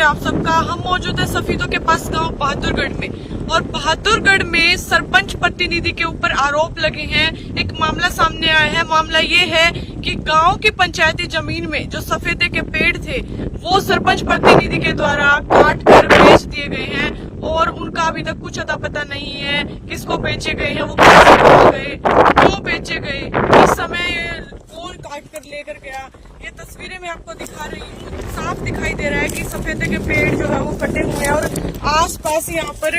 आप सबका। हम मौजूद है सफेदों के पास गांव बहादुरगढ़ में, और बहादुरगढ़ में सरपंच प्रतिनिधि के ऊपर आरोप लगे हैं। एक मामला सामने आया है। मामला ये है कि गांव की पंचायती जमीन में जो सफेदे के पेड़ थे वो सरपंच प्रतिनिधि के द्वारा काट कर बेच दिए गए हैं, और उनका अभी तक कुछ अता पता नहीं है किसको बेचे गए हैं, वो कैसे गए, क्यों बेचे गए, इस समय कौन काट कर लेकर गया। ये तस्वीरें मैं आपको दिखा रही हूँ। साफ दिखाई दे रहा है कि सफेदे के पेड़ जो है वो कटे हुए हैं, और आसपास यहाँ पर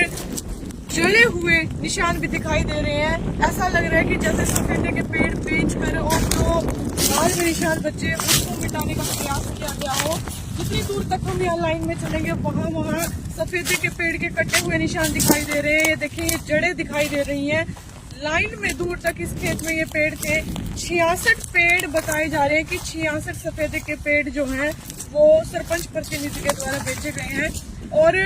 जले हुए निशान भी दिखाई दे रहे हैं। ऐसा लग रहा है कि जैसे सफेदे के पेड़ बेचकर और जो बाल में निशान बचे उसको मिटाने का प्रयास किया गया हो। जितनी दूर तक हम यहाँ लाइन में चलेंगे वहाँ सफेदे के पेड़ के कटे हुए निशान दिखाई दे रहे हैं। ये देखिए, ये जड़ें दिखाई दे रही हैं। लाइन में दूर तक इस खेत में ये पेड़ थे। 66 पेड़ बताए जा रहे हैं कि 66 सफेदे के पेड़ जो हैं वो सरपंच प्रतिनिधि के द्वारा बेचे गए हैं, और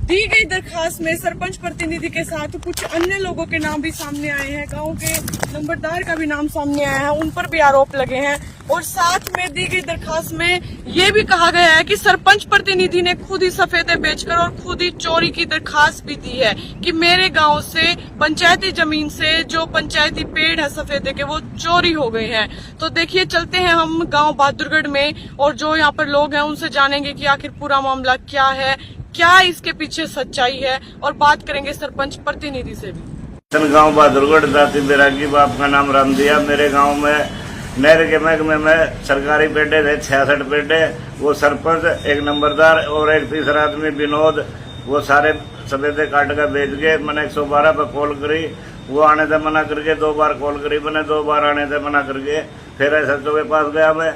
दी गई दरखास्त में सरपंच प्रतिनिधि के साथ कुछ अन्य लोगों के नाम भी सामने आए हैं। गांव के नंबरदार का भी नाम सामने आया है, उन पर भी आरोप लगे हैं। और साथ में दी गई दरखास्त में ये भी कहा गया है कि सरपंच प्रतिनिधि ने खुद ही सफेदे बेचकर और खुद ही चोरी की दरखास्त भी दी है कि मेरे गांव से पंचायती जमीन से जो पंचायती पेड़ है सफेदे के वो चोरी हो गए हैं। तो देखिए, चलते हैं हम गांव बहादुरगढ़ में, और जो यहाँ पर लोग हैं उनसे जानेंगे कि आखिर पूरा मामला क्या है, क्या इसके पीछे सच्चाई है, और बात करेंगे सरपंच प्रतिनिधि से भी। गांव बहादुरगढ़ जाति बैरागी बाप का नाम राम दिया। मेरे गांव में नहर के महकमे में सरकारी पेड़े थे 66 पेड़े। वो सरपंच, एक नंबरदार और एक तीसरा आदमी विनोद, वो सारे सफेदे काट कर बेच गए। मैंने 112 पर कॉल करी, वो आने से मना करके 2 बार कॉल करी मैंने, 2 बार आने से मना करके। फिर SHO के पास गया मैं,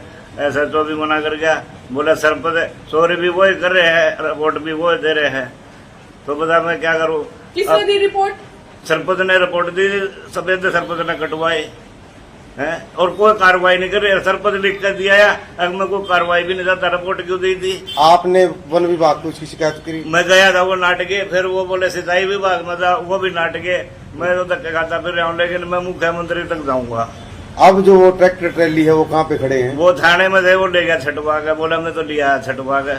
SHO भी मना कर गया। बोले सरपंच चोरी भी वही कर रहे हैं, रिपोर्ट भी वो दे रहे हैं। तो बता मैं क्या करूँ। किसने दी रिपोर्ट? सरपंच ने रिपोर्ट दी, सफेदे सरपंच ने कटवाए हैं, और कोई कार्रवाई नहीं कर रही। सरपंच लिख कर दिया है, अगर मैं कोई कार्रवाई भी नहीं था, रिपोर्ट क्यों दी थी? आपने वन विभाग को उसकी शिकायत करी? मैं गया था, वो नाटके, फिर वो बोले सिंचाई विभाग में था, वो भी नाटके। मैं तो धक्के खाता फिर रहा हूँ, लेकिन मैं मुख्यमंत्री तक जाऊंगा। अब जो वो ट्रैक्टर ट्रैली है वो कहाँ पे खड़े हैं? वो थाने में थे, वो ले गया छटवा के। बोला मैं तो लिया छटवा के।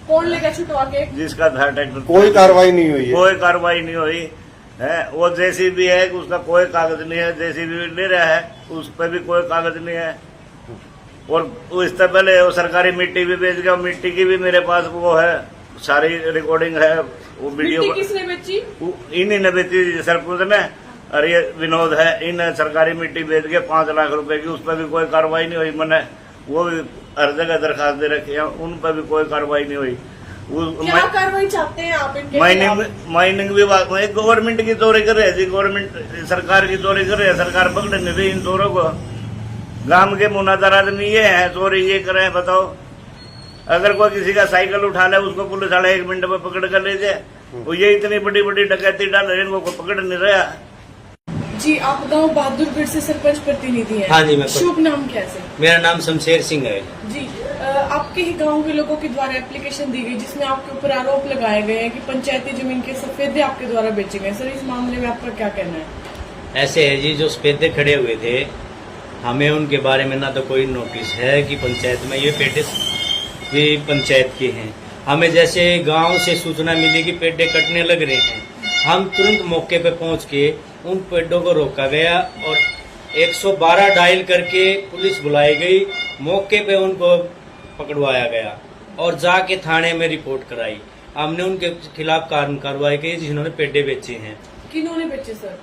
कौन ले गया छुटवा के? जिसका था ट्रैक्टर। कोई कार्रवाई नहीं हुई है? कोई कार्रवाई नहीं हुई है। वो JCB है, उसका कोई कागज नहीं है। JCB ले रहा है, उस पर भी कोई कागज नहीं है। और इससे पहले वो सरकारी मिट्टी भी बेच गया। मिट्टी की भी मेरे पास वो है, सारी रिकॉर्डिंग है। वो वीडियो किसने बेची? इन्हीं ने बेची, सरपंच ने। और ये विनोद है, इन सरकारी मिट्टी बेच के 5 लाख रुपए की, उस पर भी कोई कार्रवाई नहीं हुई। मैंने वो भी हर जगह दरखास्त दे रखी है, उन पर भी कोई कार्रवाई नहीं हुई। क्या कार्रवाई चाहते हैं आप इनके? माइनिंग विभाग में गवर्नमेंट की चोरी कर रहे हैं, गवर्नमेंट सरकार की चोरी कर रहे हैं। सरकार पकड़ नहीं रही इन चोरों को। गांव के मुनादार आदमी ये है, चोरी ये कर रहे हैं। बताओ, अगर कोई किसी का साइकिल उठा ले, उसको पुलिस वाले 1 मिनट में पकड़ कर ले जाए। वो ये इतनी बड़ी बड़ी डकैती डाल रहे हैं, इनको पकड़ नहीं रहा। जी, आप गांव बहादुरगढ़ से सरपंच प्रतिनिधि हैं? हाँ जी, मैं। शुभ नाम क्या है? मेरा नाम शमशेर सिंह है जी। आपके ही गांव के लोगों के द्वारा एप्लीकेशन दी गई जिसमें आपके ऊपर आरोप लगाए गए हैं कि पंचायती जमीन के सफेदे आपके द्वारा बेचे गए। सर, इस मामले में आपका क्या कहना है? ऐसे है जी, जो सफेदे खड़े हुए थे, हमें उनके बारे में ना तो कोई नोटिस है कि पंचायत में ये पेड़े भी पंचायत के हैं। हमें जैसे गांव से सूचना मिली कि पेड़े कटने लग रहे हैं, हम तुरंत मौके पे पहुंच के उन पेड़ों को रोका गया और 112 डायल करके पुलिस बुलाई गई। मौके पे उनको पकड़वाया गया और जाके थाने में रिपोर्ट कराई। हमने उनके खिलाफ कार्रवाई की जिन्होंने पेड़े बेचे हैं। किन्होंने बेचे सर?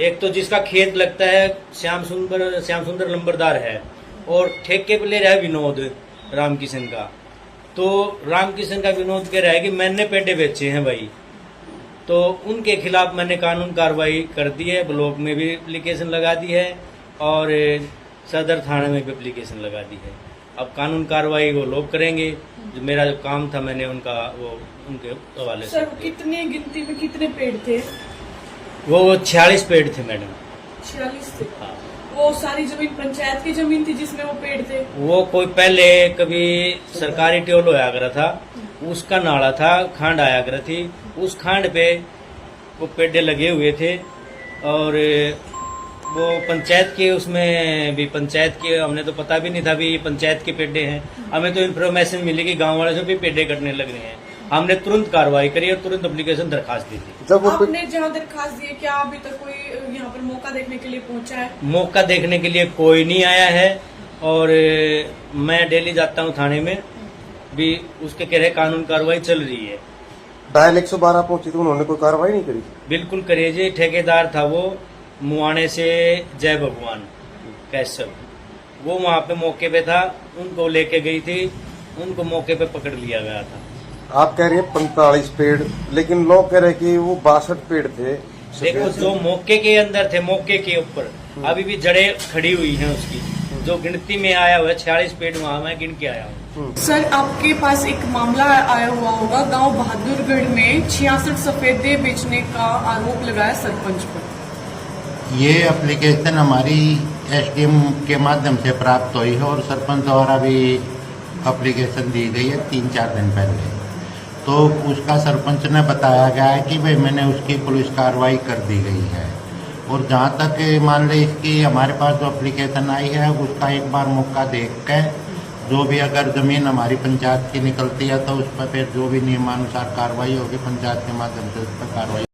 एक तो जिसका खेत लगता है श्याम सुंदर नंबरदार है, और ठेके पे ले रहा है विनोद रामकिशन का। तो रामकिशन का विनोद कह रहा है कि मैंने पेड़े बेचे हैं भाई। तो उनके खिलाफ मैंने कानून कार्रवाई कर दी है, ब्लॉक में भी एप्लीकेशन लगा दी है और सदर थाने में भी एप्लीकेशन लगा दी है। अब कानून कार्रवाई वो लोग करेंगे, जो मेरा जो काम था मैंने उनका वो उनके हवाले से। सर, कितने गिनती में कितने पेड़ थे? वो 46 पेड़ थे मैडम। 46 थे? हाँ। वो सारी जमीन पंचायत की जमीन थी जिसमें वो पेड़ थे? वो कोई पहले कभी सरकारी ट्योल आया करा था, उसका नाला था, खांड आया करा थी, उस खांड पे वो पेड़े लगे हुए थे। और वो पंचायत के उसमें भी पंचायत के हमने तो पता भी नहीं था भी ये पंचायत के पेड़े हैं। हमें तो इन्फॉर्मेशन मिली कि गांव वाले से भी पेड़े कटने लग रहे हैं। हमने तुरंत कार्रवाई करी और तुरंत एप्लीकेशन दरखास्त दी थी। जब वो आपने जहाँ दरखास्त दी है, क्या अभी तक कोई यहाँ पर मौका देखने के लिए पहुंचा है? मौका देखने के लिए कोई नहीं आया है और मैं डेली जाता हूँ थाने में भी, उसके कह रहे कानून कार्रवाई चल रही है। डायल 112 पहुंची तो उन्होंने कोई कार्रवाई नहीं करी। बिल्कुल करे जी, ठेकेदार था वो मुआने से जय भगवान कैसव, वो वहाँ पे मौके पे था, उनको लेके गई थी, उनको मौके पे पकड़ लिया गया था। आप कह रहे हैं 45 पेड़, लेकिन लोग कह रहे हैं कि वो 62 पेड़ थे। देखो जो मौके के अंदर थे, मौके के ऊपर अभी भी जड़ें खड़ी हुई हैं उसकी, जो गिनती में आया हुआ है 46 पेड़ वहाँ मैं गिन के आया हूँ। सर, आपके पास एक मामला आया हुआ होगा, गांव बहादुरगढ़ में 66 सफेदे बेचने का आरोप लगाया सरपंच पर। ये एप्लीकेशन हमारी एसडीएम के माध्यम से प्राप्त हुई है और सरपंच द्वारा भी एप्लीकेशन दी गई है 3-4 दिन पहले। तो उसका सरपंच ने बताया गया है कि भाई मैंने उसकी पुलिस कार्रवाई कर दी गई है। और जहाँ तक मान ले इसकी हमारे पास जो एप्लीकेशन आई है उसका एक बार मौका देख के जो भी अगर ज़मीन हमारी पंचायत की निकलती है तो उस पर फिर जो भी नियमानुसार कार्रवाई होगी पंचायत के माध्यम से उस पर कार्रवाई